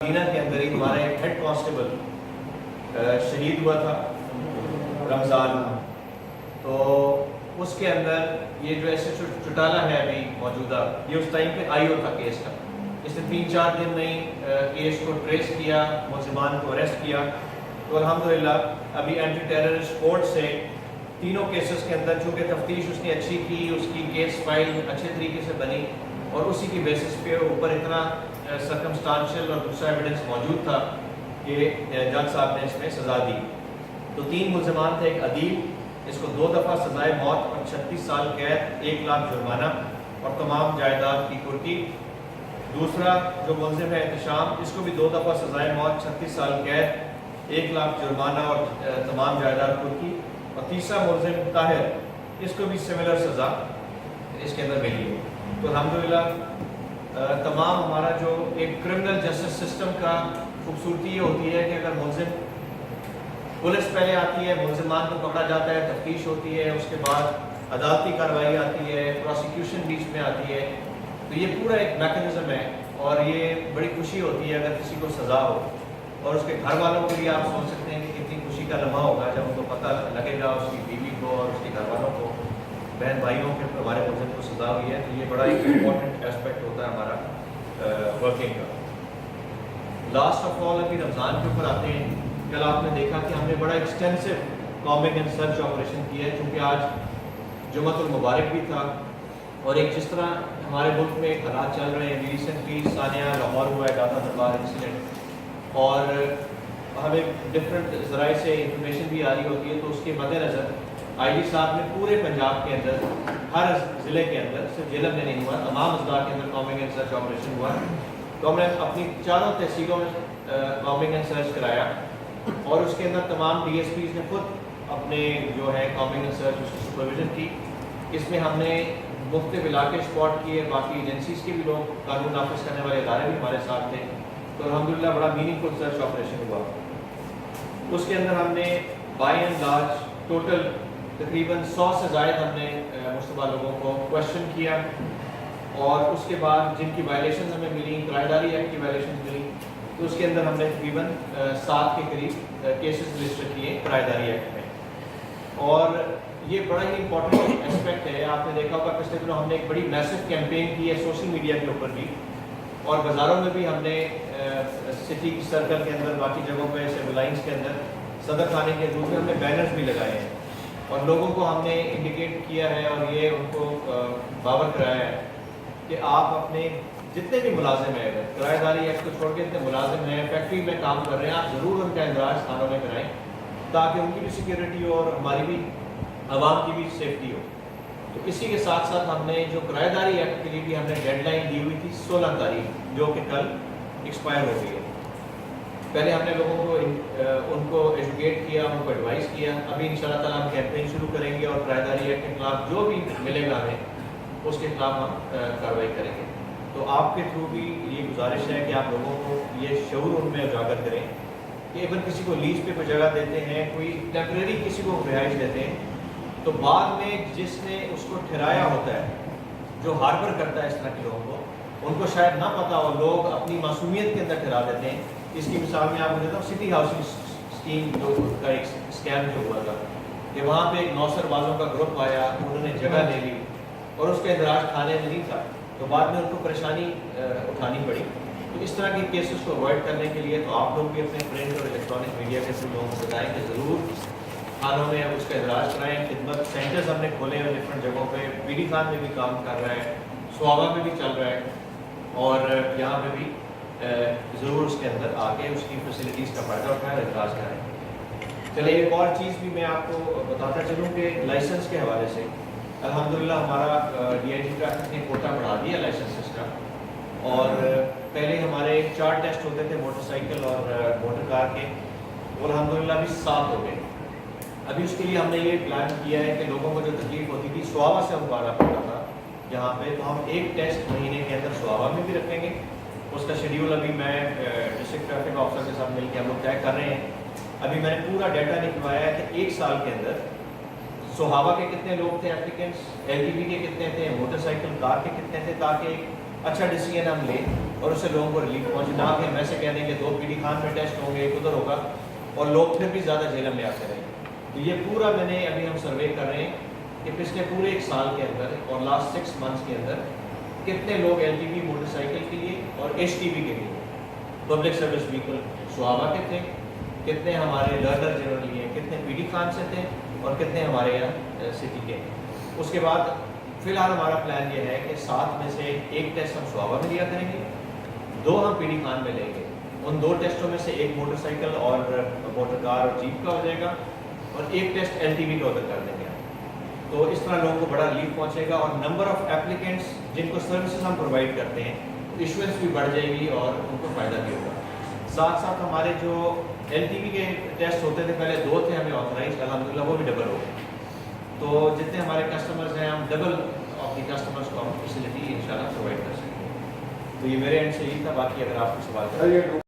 مدینہ کے اندر ہی ہمارا ایک ہیڈ کانسٹیبل شہید ہوا تھا رمضان، تو اس کے اندر یہ جو ایسے چٹالا ہے ابھی موجودہ، یہ اس ٹائم پہ آئی او تھا کیس کا. اس نے 3-4 دن میں ہی کیس کو ٹریس کیا، ملزمان کو اریسٹ کیا. تو الحمدللہ ابھی اینٹی ٹیررسٹ کورٹ سے تینوں کیسز کے اندر چونکہ تفتیش اس نے اچھی کی، اس کی کیس فائل اچھے طریقے سے بنی اور اسی کی بیسس پہ اوپر اتنا سرکمسٹانشل اور دوسرا ایویڈنس موجود تھا کہ جج صاحب نے اس میں سزا دی. تو 3 ملزمان تھے. ایک عدیل، اس کو 2 دفعہ سزائے موت اور 36 سال قید، 1 لاکھ جرمانہ اور تمام جائیداد کی کھرکی. دوسرا جو ملزم ہے احتشام، اس کو بھی 2 دفعہ سزائے موت، 36 سال قید، 1 لاکھ جرمانہ اور تمام جائیداد کھرکی. اور تیسرا ملزم طاہر، اس کو بھی سملر سزا اس کے اندر ملی ہے. تو الحمدللہ تمام ہمارا جو ایک کرمنل جسٹس سسٹم کا خوبصورتی یہ ہوتی ہے کہ اگر ملزم، پولیس پہلے آتی ہے، ملزمان کو پکڑا جاتا ہے، تفتیش ہوتی ہے، اس کے بعد عدالتی کارروائی آتی ہے، پروسیکیوشن بیچ میں آتی ہے. تو یہ پورا ایک میکانزم ہے اور یہ بڑی خوشی ہوتی ہے اگر کسی کو سزا ہو. اور اس کے گھر والوں کے لیے آپ سوچ سکتے ہیں کہ کتنی خوشی کا لمحہ ہوگا جب ان کو پتہ لگے گا، اس کی بیوی کو اور اس کے گھر والوں کو، بہن بھائیوں کے ہمارے ملزم کو سزا ہوئی ہے. تو یہ بڑا ایک امپورٹنٹ اسپیکٹ ہوتا ہے ہمارا ورکنگ کا. لاسٹ آف آل ابھی رمضان کے اوپر آتے ہیں. کل آپ نے دیکھا کہ ہم نے بڑا ایکسٹینسو کامبنگ اینڈ سرچ آپریشن کیا ہے چونکہ آج جمعۃ المبارک بھی تھا. اور ایک جس طرح ہمارے ملک میں ایک حالات چل رہے ہیں، ریسنٹلی ثانیہ لاہور ہوا ہے داتا دربار انسیڈنٹ، اور ہمیں ڈفرینٹ ذرائع سے انفارمیشن بھی آ رہی ہوتی ہے. تو اس کے مد نظر آئی جی صاحب نے پورے پنجاب کے اندر ہر ضلع کے اندر، صرف جیلم میں نہیں ہوا، تمام اضلاع کے اندر کامبنگ اینڈ سرچ آپریشن ہوا. تو ہم نے اپنی 4 تحصیلوں میں کامبنگ اینڈ سرچ کرایا اور اس کے اندر تمام ڈی ایس پیز نے خود اپنے جو ہے کامبنگ اینڈ سرچ اس کی سپرویژن کی. اس میں ہم نے مختلف علاقے اسپاٹ کیے، باقی ایجنسیز کے بھی لوگ، قانون نافذ کرنے والے ادارے بھی ہمارے ساتھ تھے. تو الحمدللہ بڑا میننگ فل سرچ آپریشن ہوا. اس کے اندر ہم نے بائی اینڈ لارج ٹوٹل تقریباً 100 سے زائد ہم نے مشتبہ لوگوں کو کویشچن کیا. اور اس کے بعد جن کی وائلیشنز ہمیں ملی، کرائے داری ایکٹ کی وائلیشنز ملی، تو اس کے اندر ہم نے تقریباً 7 کے قریب کیسز رجسٹر کیے کرائے داری ایکٹ میں. اور یہ بڑا ہی امپورٹنٹ اسپیکٹ ہے. آپ نے دیکھا ہوگا پچھلے دنوں ہم نے ایک بڑی میسو کیمپین کی ہے سوشل میڈیا کے اوپر بھی، اور بازاروں میں بھی ہم نے سٹی سرکل کے اندر، باقی جگہوں پہ، سیول لائنس کے اندر، صدر خانے کے روپ میں ہم نے بینرز بھی لگائے ہیں اور لوگوں کو ہم نے انڈیکیٹ کیا ہے اور یہ ان کو باور کرایا ہے کہ آپ اپنے جتنے بھی ملازم ہیں، کرایہ داری ایکٹ کو چھوڑ کے جتنے ملازم ہیں، فیکٹری میں کام کر رہے ہیں، آپ ضرور ان کا اندراج تھانوں میں کرائیں تاکہ ان کی بھی سیکیورٹی ہو اور ہماری بھی عوام کی بھی سیفٹی ہو. تو اسی کے ساتھ ساتھ ہم نے جو کرایہ داری ایکٹ کے لیے بھی ہم نے ڈیڈ لائن دی ہوئی تھی 16 تاریخ، جو کہ کل ایکسپائر ہو گئی ہے. پہلے ہم نے لوگوں کو ان کو ایجوکیٹ کیا، ان کو ایڈوائز کیا. ابھی انشاءاللہ تعالیٰ ہم کیمپین شروع کریں گے اور کرایہ داری ایکٹ کے خلاف جو بھی ملے گا ہمیں اس کے خلاف ہم کارروائی کریں گے. تو آپ کے تھرو بھی یہ گزارش ہے کہ آپ لوگوں کو یہ شعور ان میں اجاگر کریں کہ اگر کسی کو لیز پہ کوئی جگہ دیتے ہیں، کوئی ٹیمپریری کسی کو رہائش دیتے ہیں، تو بعد میں جس نے اس کو ٹھہرایا ہوتا ہے، جو ہاربر کرتا ہے اس طرح کے لوگوں کو، ان کو شاید نہ پتہ ہو، لوگ اپنی معصومیت کے اندر ٹھہرا دیتے ہیں. اس کی مثال میں آپ کو دیتا ہوں، سٹی ہاؤسنگ اسکیم جو کا ایک اسکیم جو ہوا تھا کہ وہاں پہ ایک 9 سربازوں کا گروپ آیا، انہوں نے جگہ لے لی اور اس کے اندراج تھانے میں نہیں تھا، تو بعد میں ان کو پریشانی اٹھانی پڑی. تو اس طرح کے کیسز کو اوائڈ کرنے کے لیے تو آپ لوگ بھی اپنے پرنٹ اور الیکٹرانک میڈیا کے تھرو لوگوں کو بتائیں کہ ضرور تھانوں میں اس کا اندراج کرائیں. خدمت سینٹرز ہم نے کھولے ہیں ڈفرینٹ جگہوں پہ، پی ڈی خان میں بھی کام کر رہا ہے، سوابا میں بھی چل رہا ہے، اور یہاں پہ بھی ضرور اس کے اندر آ کے اس کی فیسلٹیز کا فائدہ اٹھائیں اور اندراج کریں. چلیے ایک اور چیز بھی میں آپ کو بتاتا چلوں کہ لائسنس کے حوالے سے الحمدللہ ہمارا ڈی آئی جی ٹریفک نے کوٹا بڑھا دیا لائسنسز کا. اور پہلے ہمارے 4 ٹیسٹ ہوتے تھے موٹر سائیکل اور موٹر کار کے، وہ الحمدللہ ابھی 7 ہو گئے. ابھی اس کے لیے ہم نے یہ پلان کیا ہے کہ لوگوں کو جو تکلیف ہوتی تھی سوابا سے ہم آنا پڑتا تھا جہاں پہ، تو ہم ایک ٹیسٹ مہینے کے اندر سوابا میں بھی رکھیں گے. اس کا شیڈیول ابھی میں ڈسٹرکٹ ٹریفک آفیسر کے ساتھ مل کے ہم لوگ طے کر رہے ہیں. ابھی میں نے پورا ڈیٹا نکلوایا ہے کہ 1 سال کے اندر سوہاوا کے کتنے لوگ تھے ایپلیکینٹس، ایل ٹی وی کے کتنے تھے، موٹر سائیکل کار کے کتنے تھے، تاکہ ایک اچھا ڈیسیجن ہم لیں اور اس سے لوگوں کو ریلیف پہنچے، نہ کہ ہم ایسے کہہ دیں کہ 2 پی ڈی خان میں ٹیسٹ ہوں گے، ایک ادھر ہوگا اور لوگ پھر بھی زیادہ جھیلم میں آتے رہیں۔ تو یہ پورا میں نے ابھی ہم سروے کر رہے ہیں کہ پچھلے پورے 1 سال کے اندر اور لاسٹ 6 منتھس کے اندر کتنے لوگ L T V motor cycle کے لیے اور ایچ ٹی وی کے لیے پبلک سروس وہیکل سوابا کے تھے، کتنے ہمارے لرنر جنرل لیے، کتنے پی ڈی خان سے تھے اور کتنے ہمارے یہاں سٹی کے۔ اس کے بعد فی الحال ہمارا پلان یہ ہے کہ 7 میں سے 1 ٹیسٹ ہم سوابا میں لیا کریں گے، 2 ہم پی ڈی خان میں لیں گے۔ ان 2 ٹیسٹوں میں سے 1 موٹر سائیکل اور موٹر کار اور جیپ کا ہو جائے گا اور 1 ٹیسٹ ایل ٹی وی کا ادھر کر دیں گے۔ تو اس طرح لوگوں کو بڑا ریلیف پہنچے گا اور نمبر آف ایپلیکینٹس جن کو سروسز ہم پرووائڈ کرتے ہیں ایشوئنس بھی بڑھ جائے گی اور ان کو فائدہ بھی ہوگا۔ ساتھ ساتھ ہمارے جو ایل ٹی وی کے ٹیسٹ ہوتے تھے، پہلے 2 تھے ہمیں آتھرائز، الحمدللہ وہ بھی ڈبل ہو گئے۔ تو جتنے ہمارے کسٹمرز ہیں، ہم ڈبل آف دی کسٹمرز کو ہم فیسلٹی انشاءاللہ پرووائڈ کر سکیں گے۔ تو یہ میرے اینڈ سے یہی تھا، باقی اگر آپ کو سوال